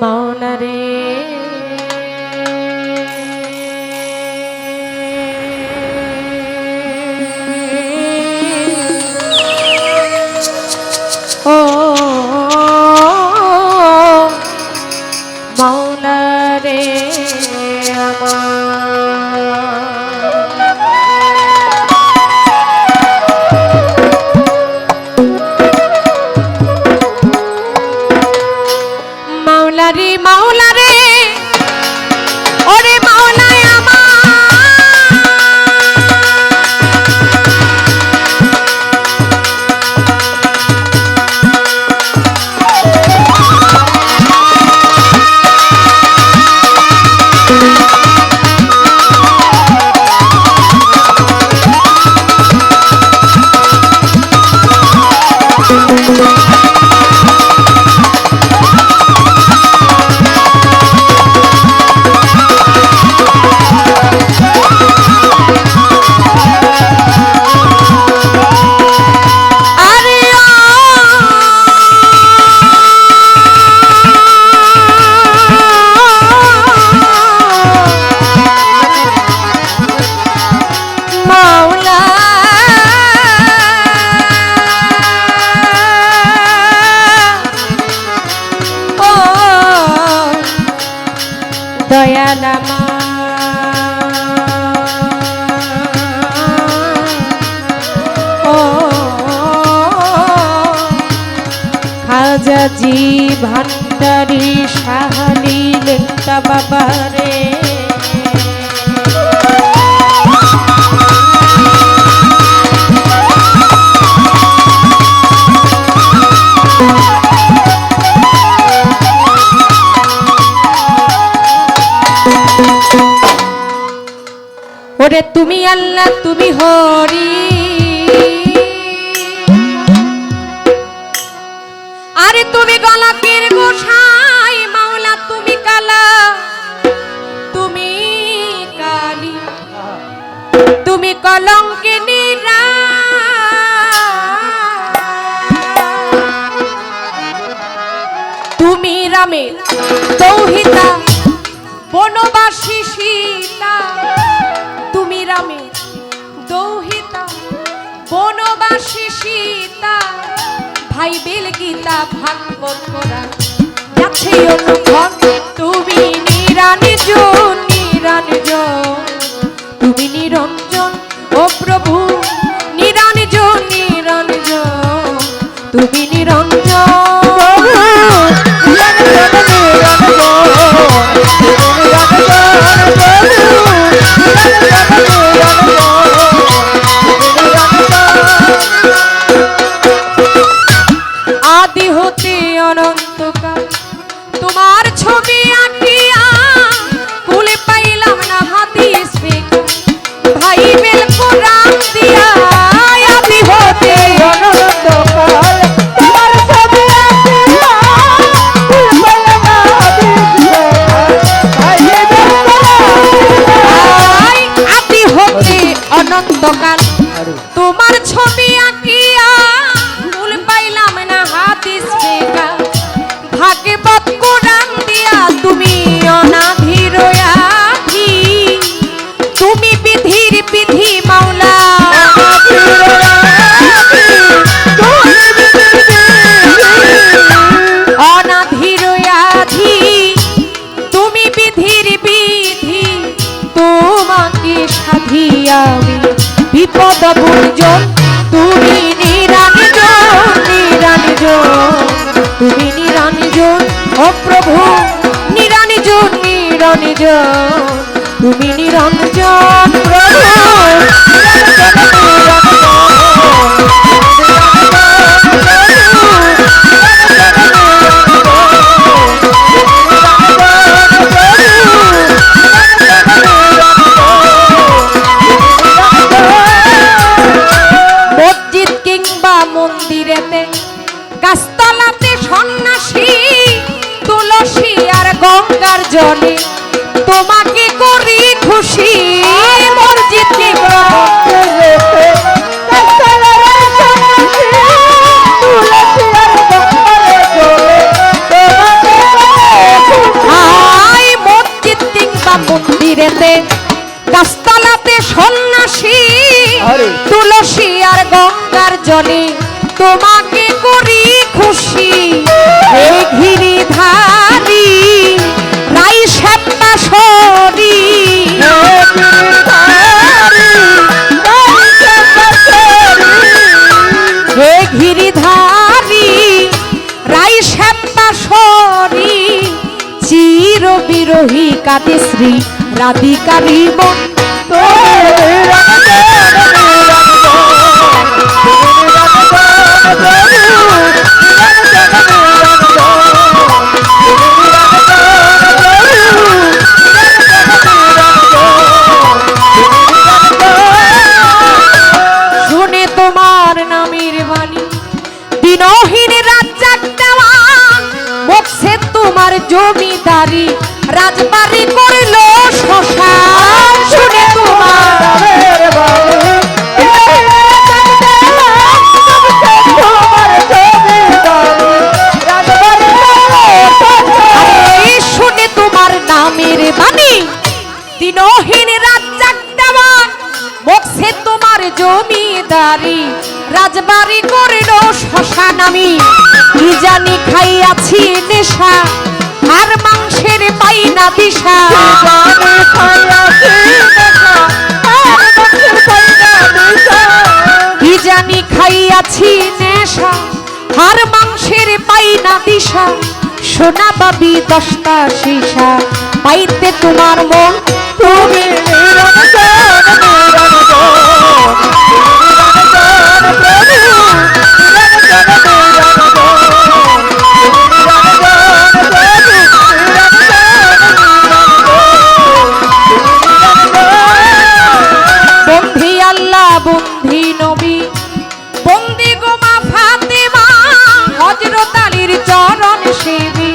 মাওলা রে ও মাওলা রে মাওলা রে ওরে মাওলায় আমার দয়ালামা ও খাজাজি ভান্ডারি সাহালি লেখা বাবা রে ওরে তুমি আল্লাহ তুমি হরি আরে তুমি গলাকের গোসাই মাওলা তুমি কালা তুমি কালী তুমি কলঙ্কিনী তুমি রামের দৌহিতা বনবাসী সীতা তুমি রামের দৌহিতা বনবাসী সীতা ভাই বেল গীতা ভাগবত পুরাণ যাচ্ছে অনুক্ষণ তুমি নিরঞ্জন নিরঞ্জন তুমি নিরঞ্জন ও প্রভু নিরঞ্জন নিরঞ্জন তুমি নিরঞ্জন আদি হতে অনন্তকাল তোমার ছবি আঁকিয়া কুলে পাইলাম না হাদিস ভাই বেল কোরআন দিয়া আদি হতে অনন্তকাল তোমার ছবি আঁকিয়া কুলে পাইলাম না হাদিস আদি হতে অনন্তকাল তোমার ছবি আঁকিয়া কুলে পাইলাম না হাদিস ভাগবত কোরআন দিয়া তুমি অনাধির আধি তুমি বিধির বিধি মাওলা অনাধির আধি তুমি বিধির বিধি তোমাকে সাধি আমি বিপদ বুঝন তুমি নিরঞ্জন নিরঞ্জন তুমি নিরঞ্জন ও প্রভু নিরঞ্জন নিরঞ্জন তুমি নিরঞ্জন প্রভু মসজিদ কিংবা মন্দিরেতে গাছতলাতে সন্ন্যাসী তুলসী আর গঙ্গার জলে তোমাকে করি খুশি মসজিদ কিংবা তুলসী আর গঙ্গার জলে তোমাকে বিরোহী কাঁদে শ্রী রাধিকারী মন শুনে তোমার নামের বাণী দিনহীন রাজ্জাক দেওয়ান বক্সে তোমার জমিদারি রাজবাড়ি করল শ্মশান শুনে তোমার নামের বাণী শুনে তোমার নামের বাণী দিনহীন রাজ্জাক দেওয়ান বক্সে তোমার জমিদারি রাজবাড়ি করিল শ্মশান আমি কি জানি খাইয়াছি নেশা আর মাংসের পাই না দিশা কি জানি খাইয়াছি নেশা আর মাংসের পাই না দিশা সোনা বাবি 10টা সীসা পাইতে তোমার মন তুমি বন্ধি আল্লাহ বন্ধি নবী বন্দি গোমা ফাতেমা হযরত আলীর চরণ সেবী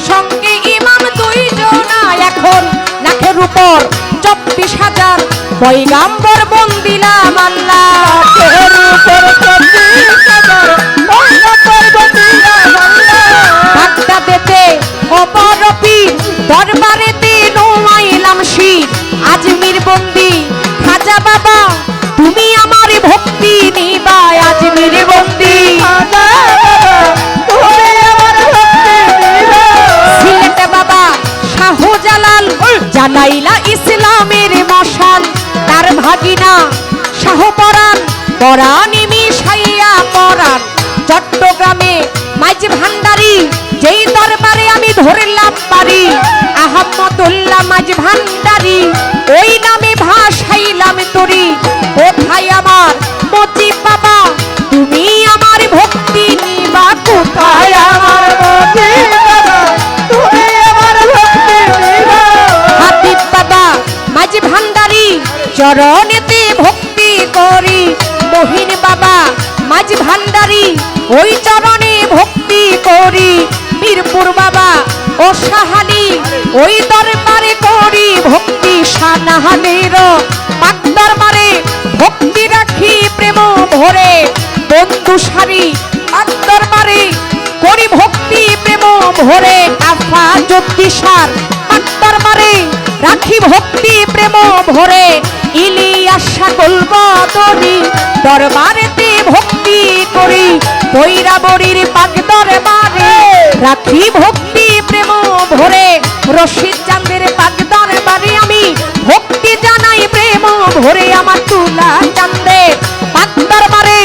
সঙ্গে ইমাম 2 জনা এখন লাখের উপর 24,000 পয়গাম্বর বন্দিলাম আল্লাহ বাগদাদেতে অপরপীর দরবারেতে নোয়াইলাম শীত আজমির বন্দি খাজা বাবা তুমি আমার ভক্তি নিবা আজমির বন্দি সিলেট বাবা শাহজালাল জানাইলা ইসলামের মশাল তার ভাগিনা শাহপরাণ পরাণী মিশাইয়া পরাণ চট্টগ্রামে মাইজ ভান্ডারি যেই দরবারে আমি ধরলাম পারি আহমদুল্লাহ মাইজ ভান্ডারি ওই নামে ভাসাইলাম তরি কোথায় আমার মজিব বাবা তুমি আমার ভক্তি নিবা কোথায় আমার মজিব বাবা তুমি আমার ভক্তি নিবা হাবিব বাবা মাইজ ভান্ডারি চরণেতে ভক্তি করি মহিন বাবা মাঝ ভান্ডারি ওই চরণে ভক্তি করি মিরপুর বাবা ও সাহালি ওই দরবারে করি ভক্তি সানাহালির পাক দরবারে ভক্তি রাখি প্রেম ভরে বন্ধু সারি পাক দরবারে করি ভক্তি প্রেম ভরে আফা জ্যোতিষার পাক দরবারে রাখি ভক্তি প্রেম ভরে ইলিয়াসা গোলবদরি দরবারেতে ভক্তি করি বৈরাবরীর পাক দরবারে রাখি ভক্তি প্রেম ভরে রশিদ চাঁদের পাক দরবারে আমি ভক্তি জানাই প্রেম ভরে আমার তুলা চাঁদের পাক দরবারে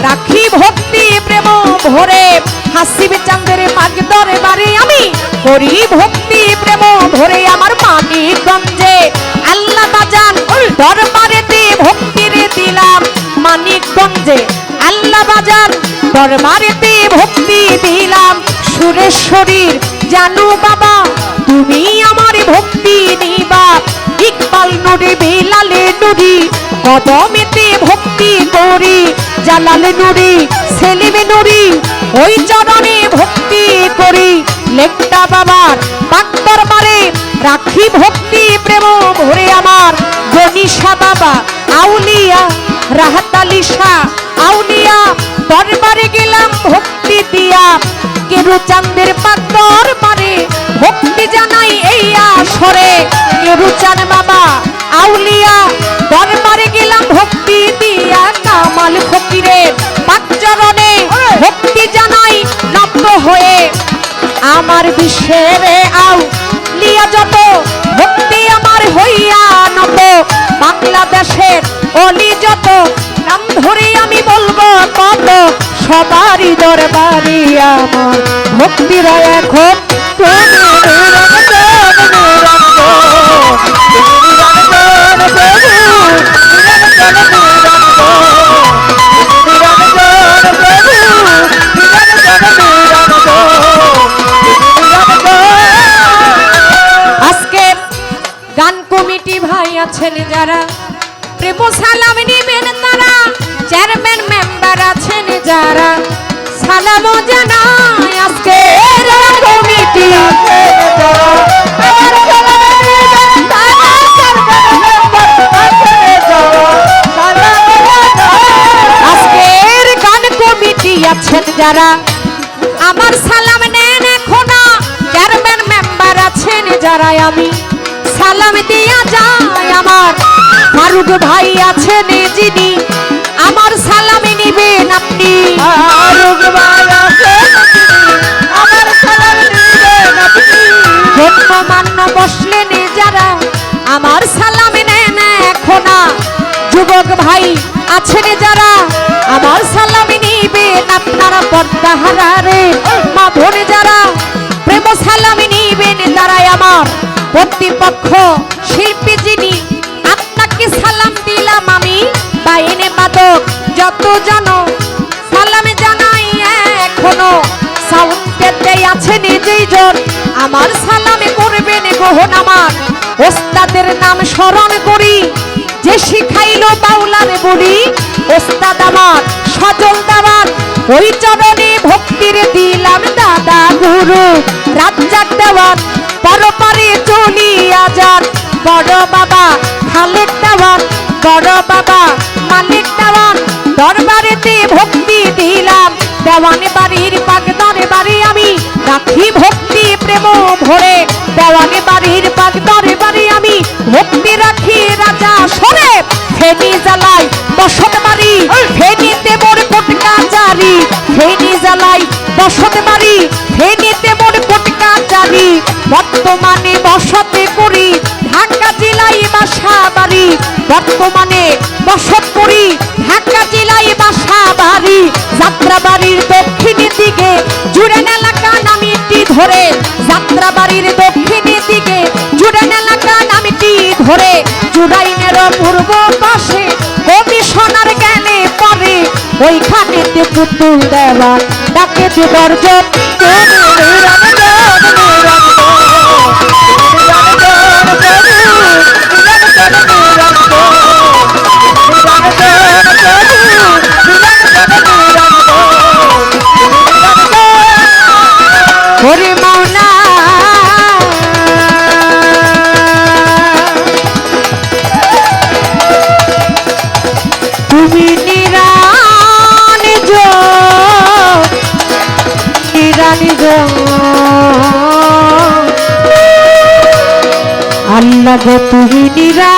রাখি ভক্তি প্রেম ভরে হাসিব চাঁদের পাক দরবারে আমি করি ভক্তি প্রেম ভরে আমার মানিকগঞ্জে আল্লাহ বাজান দরবারেতে ভক্তি রে দিলাম মানিকগঞ্জে আল্লাহ বাজান দরবারেতে ভক্তি দিলাম সুরেশ্বরীর জানু বাবা তুমি আমার ভক্তি নিবা ইকবাল নুরি বিলালে নুরি কদমেতে ভক্তি করি জালাল নুরি সেলিম নুরি ওই চরণে ভক্তি করি লেকটা বাবার পাক দরবারে রাখি ভক্তি প্রেম ভরে আমার গনিশা বাবা আউলিয়া রাহাত আলী শাহ আউলিয়া দরবারে গেলাম ভক্তি দিয়া কেরু চাঁদের পাক দরবারে ভক্তি জানাই এই আসরে কেরু চাঁদ বাবা আউলিয়া দরবারে গেলাম ভক্তি দিয়া কামাল ফকিরের পাক চরণে ভক্তি জানাই নব্য হয়ে আমার বিশ্বের আউলিয়া যত ভক্তি আমার হইয়া নত বাংলাদেশের অলি যত নাম ধরে আমি বলবো কত সবারই দরবারে আমার ভক্তিরা এখন আজকে গান কমিটি ভাই আছেন যারা, প্রেম সালাম নিবেন তারা, চেয়ারম্যান মেম্বার আছেন যারা, সালাম জানাই আজকে গান কমিটি আজকের গান কমিটি আছেন যারা, আমার সালাম নেন এখন চেয়ারম্যান মেম্বার আছেন যারা, আমি সালাম দিয়া যায় আমার ফারুক ভাই আছেন যিনি, আমার সালাম নিবেন আপনি। জন্মমান্য বসলেন যারা, আমার সালাম নেন এখন যুবক ভাই আছেন যারা, আমার সালাম নিবেন আপনারা। পর্দাহারা রে মাধন যারা, প্রেম সালাম নিবেন তারাই আমার প্রতিপক্ষ শিল্পী যিনি, আপনাকে সালাম দিলাম আমি। বাইনে বাদক যত জানো সালাম জানাই এখনো, সাউন্ড পেতে আছেন যেই জন, আমার সালামে করবেন গ্রহণ। আমার ওস্তাদের নাম স্মরণ করি, যে শিখাইলো বাউলার বলি, ওস্তাদ আমার সজল দাবার, ওই চরণে ভক্তির দিলাম দাদা গুরু রাজ্জাক দেওয়ান। পরপারে চলিয়া যান বড় বাবা খালেক দেওয়ান, বড় বাবা মালিক দেওয়ান, দরবারেতে ভক্তি দিলাম দেওয়ান বাড়ির বাগদরে বাড়ি আমি রাখি ভক্তি প্রেম ভরে, দেওয়ানে বাড়ির বাগদরে বাড়ি আমি ভক্তি রাখি রাজা সরে। ফেনি জ্বালাই বসত বাড়ি, ফেনিতে মোর কোটকা জারি, ফেনি জ্বালাই বসত বাড়ি, ফেনিতে মোর কোটকা জারি, বর্তমানে বসতে করি ঢাকা জেলায় বাসা বাড়ি, বর্তমানে বসত করি ঢাকা জেলায় বাসা বাড়ি। যাত্রাবাড়ির দক্ষিণের দিকে জুড়েন এলাকা নামিটি ধরে, যাত্রাবাড়ির দক্ষিণের দিকে জুড়েন এলাকা নামিটি ধরে, জুরাইনের পূর্ব পাশে কমিশনার গেলে পরে, ওইখানেতে পুতুল দেওয়া ডাকে যে দর্জন। হরে মাওলা তুমি নিরানিজ, নিরানিজ আল্লাহ গো তুমি নিরা